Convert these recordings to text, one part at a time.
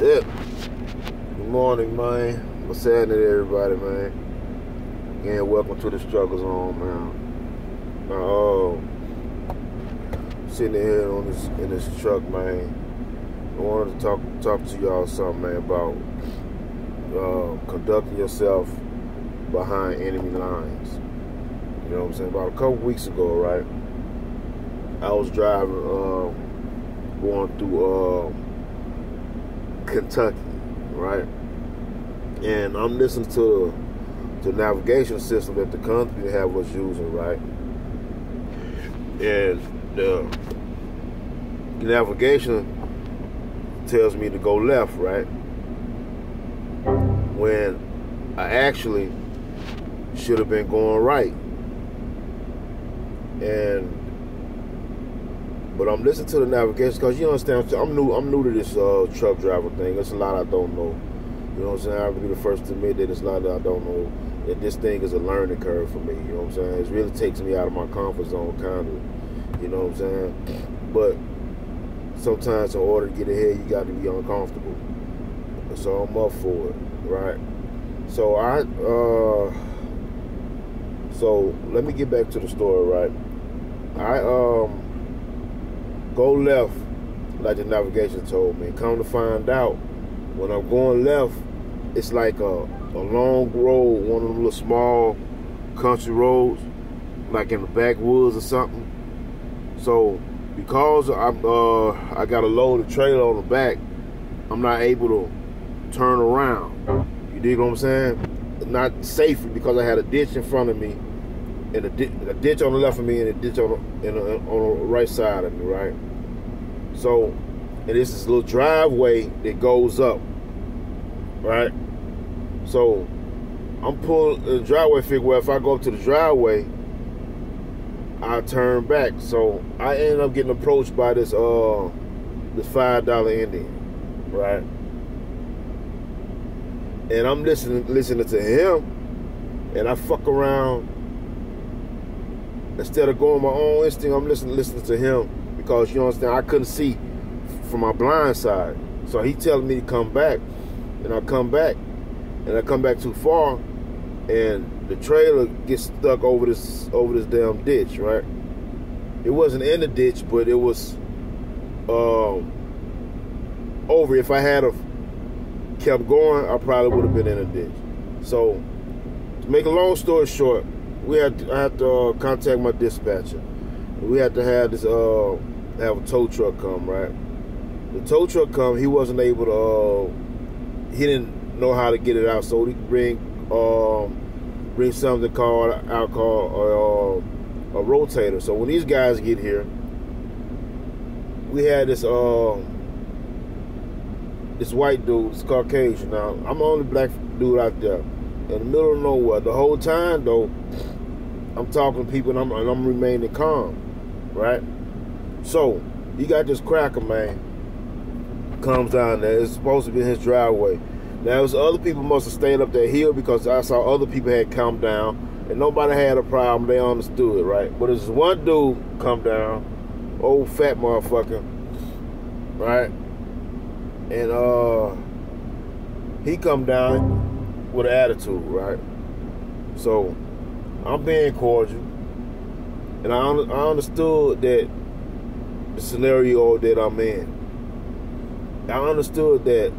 Shit. Good morning, man. What's happening to everybody, man? Again, welcome to the Struggle Zone, man. Sitting here in this truck, man. I wanted to talk to y'all something, man, about conducting yourself behind enemy lines. You know what I'm saying? About a couple weeks ago, right? I was driving, going through Kentucky, right? And I'm listening to the navigation system that the company had was using, right? And the navigation tells me to go left, right? When I actually should have been going right. But I'm listening to the navigation because you understand I'm new to this truck driver thing. There's a lot I don't know. You know what I'm saying? I'll be the first to admit that there's a lot that I don't know. That this thing is a learning curve for me. You know what I'm saying? It really takes me out of my comfort zone, kind of. You know what I'm saying? But sometimes in order to get ahead, you got to be uncomfortable. So I'm up for it, right? So so let me get back to the story, right? I go left like the navigation told me. Come to find out, when I'm going left, it's like a long road, one of them little small country roads, like in the backwoods or something. So because I got a loaded trailer on the back, I'm not able to turn around. You dig what I'm saying? Not safely because I had a ditch in front of me, and a ditch on the left of me, and a ditch on the right side of me, right? So, and this is a little driveway that goes up, right? So, I'm pulling the driveway, figure, well, if I go up to the driveway, I turn back. So, I ended up getting approached by this $5 Indian, right? And I'm listening to him, and I fuck around. Instead of going my own instinct, I'm listening to him because, you understand, I couldn't see from my blind side. So he telling me to come back, and I come back, and I come back too far, and the trailer gets stuck over this damn ditch, right? It wasn't in the ditch, but it was over. If I had kept going, I probably would have been in a ditch. So, to make a long story short, I had to contact my dispatcher. We had to have this have a tow truck come, right? The tow truck come, he wasn't able to he didn't know how to get it out, so he bring something called a rotator. So when these guys get here, we had this white dude, this Caucasian. Now, I'm the only black dude out there in the middle of nowhere. The whole time, though, I'm talking to people and I'm remaining calm, right? So, you got this cracker, man, comes down there. It's supposed to be his driveway. Now, other people must have stayed up that hill because I saw other people had come down and nobody had a problem. They understood, right? But there's one dude come down, old fat motherfucker, right? And he come down with an attitude, right? So I'm being cordial, and I understood that the scenario that I'm in. I understood that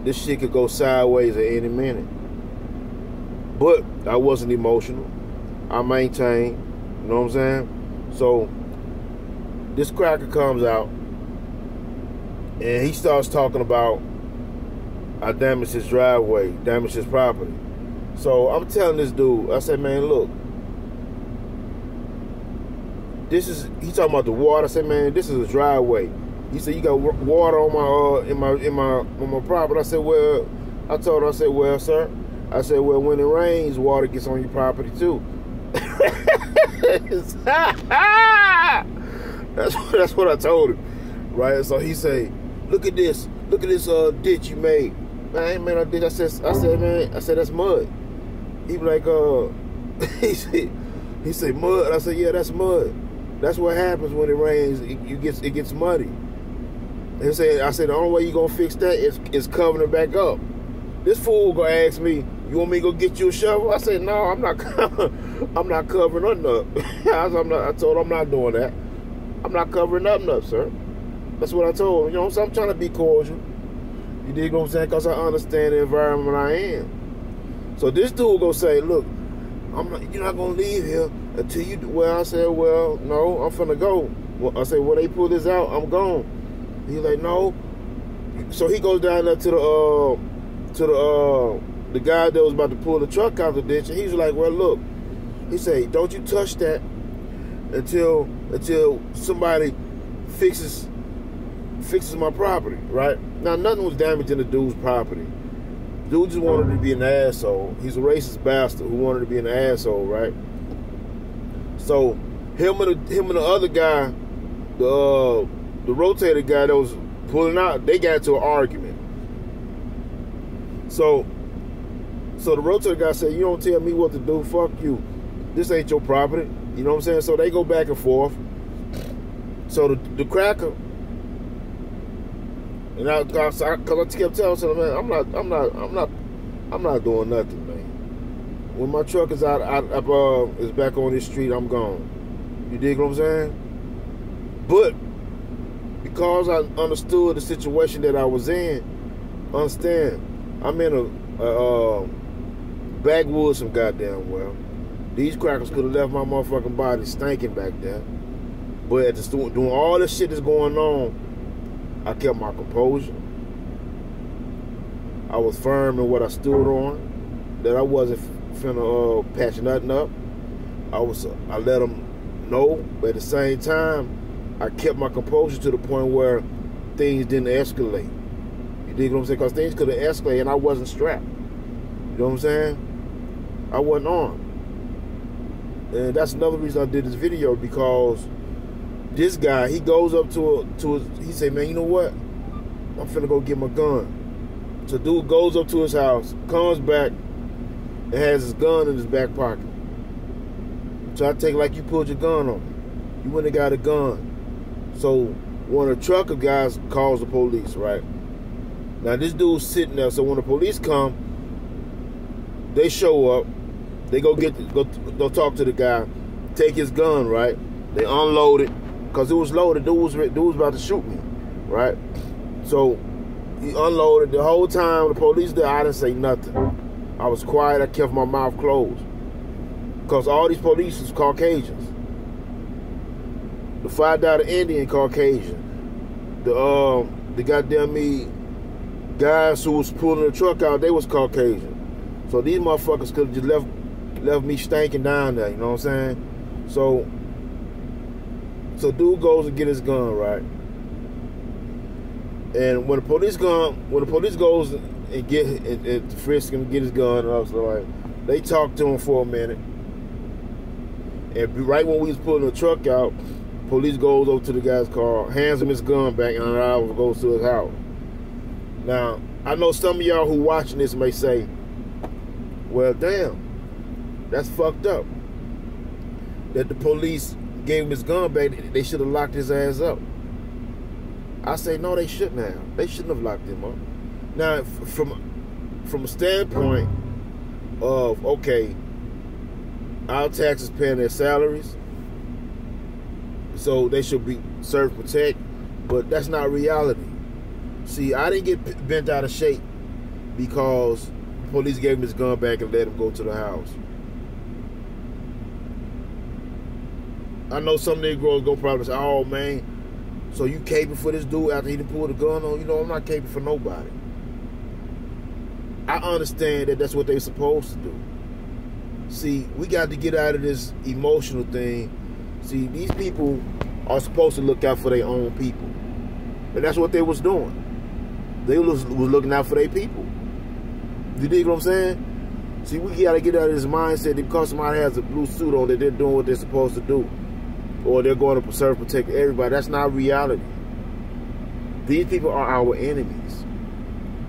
this shit could go sideways at any minute. But I wasn't emotional. I maintained, you know what I'm saying? So this cracker comes out, and he starts talking about I damaged his driveway, damaged his property. So I'm telling this dude, I said, man, look, he talking about the water. I said, man, this is a driveway. He said, you got water on my property. I said, well, I told him, I said, well, sir, I said, well, when it rains, water gets on your property too. That's what I told him, right? So he say, look at this ditch you made. Man, I ain't made no ditch. I said, man, that's mud. He be like, he said mud. I said, yeah, that's mud. That's what happens when it rains. It gets muddy. I said, the only way you gonna fix that is covering it back up. This fool gonna ask me, you want me to go get you a shovel? I said, no, I'm not covering nothing up. I told him I'm not doing that. I'm not covering nothing up, sir. That's what I told him. You know, so I'm trying to be cordial. You dig what I'm saying? Because I understand the environment I am. So this dude gonna say, look, you're not gonna leave here until you do. Well, I said, well, no, I'm finna go. Well, I said, when they pull this out, I'm gone. He's like, no. So he goes down there to the guy that was about to pull the truck out the ditch, and he's like, well, look. He said, don't you touch that until somebody fixes my property, right? Now, nothing was damaging the dude's property. Dude just wanted to be an asshole. He's a racist bastard who wanted to be an asshole, right? So him and the other guy, the rotator guy that was pulling out, they got into an argument. So the rotator guy said, you don't tell me what to do, fuck you. This ain't your property. You know what I'm saying? So they go back and forth. So the cracker, and because I kept telling him, man, I'm not doing nothing, man. When my truck is is back on this street, I'm gone. You dig what I'm saying? But because I understood the situation that I was in, understand, I'm in a backwoods some goddamn well. These crackers could have left my motherfucking body stinking back there. But at the doing all this shit that's going on, I kept my composure. I was firm in what I stood on, that I wasn't finna patch nothing up. I let them know, but at the same time, I kept my composure to the point where things didn't escalate. You dig what I'm saying? Because things could have escalated and I wasn't strapped. You know what I'm saying? I wasn't armed. And that's another reason I did this video, because this guy, he goes up to he say, man, you know what? I'm finna go get my gun. So dude goes up to his house, comes back, and has his gun in his back pocket. So I take it like you pulled your gun on me. You went and got a gun. So one of the trucker guys calls the police, right? Now this dude's sitting there, so when the police come, they show up, they go talk to the guy, take his gun, right? They unload it, because it was loaded. Dude was about to shoot me, right? So he unloaded. The whole time the police there, I didn't say nothing. I was quiet. I kept my mouth closed, because all these police is Caucasians. The $5 Indian Caucasian. The goddamn me guys who was pulling the truck out, they was Caucasian. So these motherfuckers could have just left me stinking down there, you know what I'm saying? So dude goes and get his gun, right? And when the police goes and frisk him, get his gun, and I was like, they talked to him for a minute. And right when we was pulling the truck out, police goes over to the guy's car, hands him his gun back, and goes to his house. Now, I know some of y'all who watching this may say, well, damn, that's fucked up. That the police gave him his gun back, they should have locked his ass up. I say, no, they shouldn't have. They shouldn't have locked him up. Now, from a standpoint of, okay, our taxes paying their salaries, so they should be served protect, but that's not reality. See, I didn't get bent out of shape because the police gave him his gun back and let him go to the house. I know some Negroes go probably say, oh man, so you caping for this dude after he done pulled the gun on? You know, I'm not caping for nobody. I understand that that's what they're supposed to do. See, we got to get out of this emotional thing. See, these people are supposed to look out for their own people. And that's what they was doing. They was looking out for their people. You dig what I'm saying? See, we got to get out of this mindset that because somebody has a blue suit on, that they're doing what they're supposed to do. Or they're going to preserve, protect everybody. That's not reality. These people are our enemies.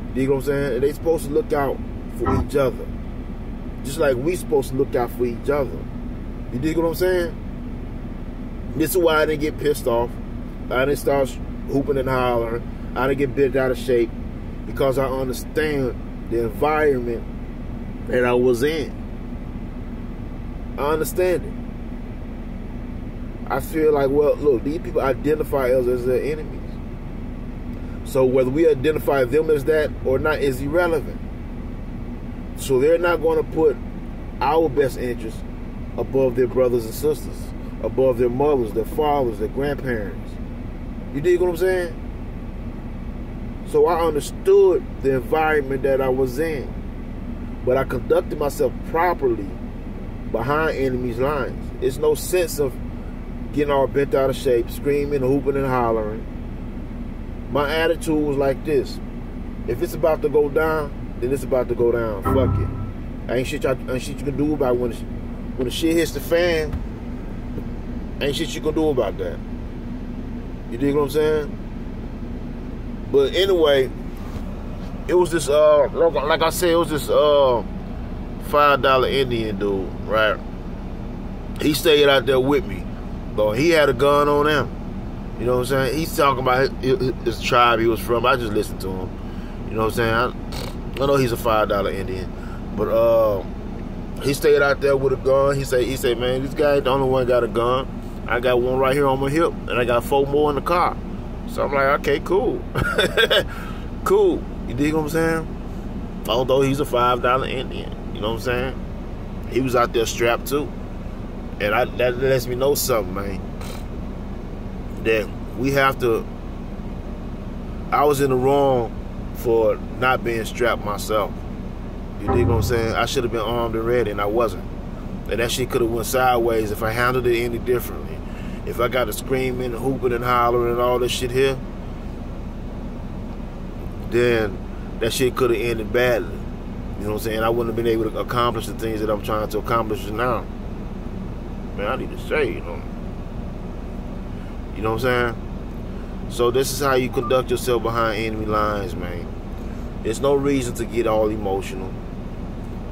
You dig what I'm saying? And they're supposed to look out for each other. Just like we supposed to look out for each other. You dig what I'm saying? This is why I didn't get pissed off. I didn't start hooping and hollering. I didn't get bent out of shape because I understand the environment that I was in. I understand it. I feel like, well, look, these people identify us as their enemies. So whether we identify them as that or not is irrelevant. So they're not going to put our best interests above their brothers and sisters, above their mothers, their fathers, their grandparents. You dig what I'm saying? So I understood the environment that I was in, but I conducted myself properly behind enemy's lines. It's no sense of getting all bent out of shape, screaming, hooping, and hollering. My attitude was like this: if it's about to go down, then it's about to go down. Fuck it. Ain't shit you can do about it. When the shit hits the fan, ain't shit you can do about that. You dig what I'm saying? But anyway, it was this like I said, it was this $5 Indian dude, right? He stayed out there with me, though. He had a gun on him. You know what I'm saying? He's talking about his tribe he was from. I just listened to him. You know what I'm saying? I know he's a $5 Indian, but he stayed out there with a gun. He said, man, this guy ain't the only one got a gun. I got one right here on my hip, and I got 4 more in the car. So I'm like, okay, cool. Cool. You dig what I'm saying? Although he's a $5 Indian. You know what I'm saying? He was out there strapped too. And that lets me know something, man. That we have to... I was in the wrong for not being strapped myself. You dig what I'm saying? I should have been armed and ready, and I wasn't. And that shit could have went sideways if I handled it any differently. If I got to screaming, hooping, and hollering and all this shit here, then that shit could have ended badly. You know what I'm saying? I wouldn't have been able to accomplish the things that I'm trying to accomplish now. Man, I need to say, you know what I'm saying? So this is how you conduct yourself behind enemy lines, man. There's no reason to get all emotional.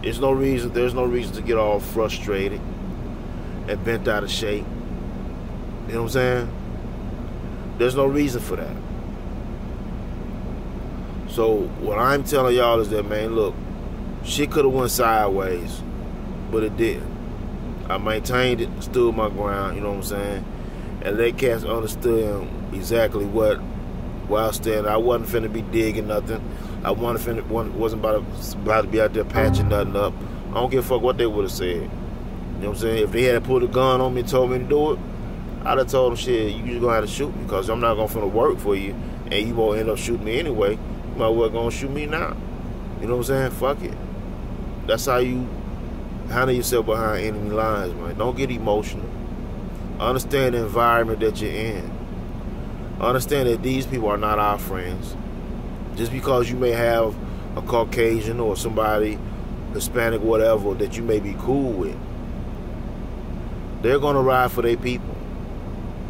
There's no reason to get all frustrated and bent out of shape. You know what I'm saying? There's no reason for that. So what I'm telling y'all is that, man, look, shit could have went sideways, but it didn't. I maintained it, stood my ground, you know what I'm saying? And they cats understood exactly what I was standing. I wasn't finna be digging nothing. I wasn't about to be out there patching nothing up. I don't give a fuck what they would have said. You know what I'm saying? If they had put a gun on me and told me to do it, I'd have told them, shit, you just gonna have to shoot me, because I'm not gonna finna work for you, and you won't end up shooting me anyway. You might well gonna shoot me now. You know what I'm saying? Fuck it. That's how you handle yourself behind enemy lines, man. Don't get emotional. Understand the environment that you're in. Understand that these people are not our friends. Just because you may have a Caucasian or somebody, Hispanic, whatever, that you may be cool with, they're gonna ride for their people.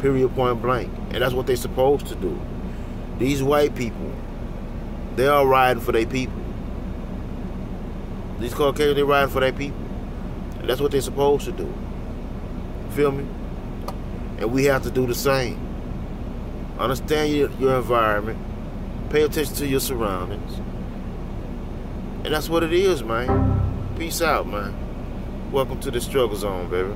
Period, point blank. And that's what they're supposed to do. These white people, they are riding for their people. These Caucasians, they're riding for their people. And that's what they're supposed to do. Feel me? And we have to do the same. Understand your environment. Pay attention to your surroundings. And that's what it is, man. Peace out, man. Welcome to the struggle zone, baby.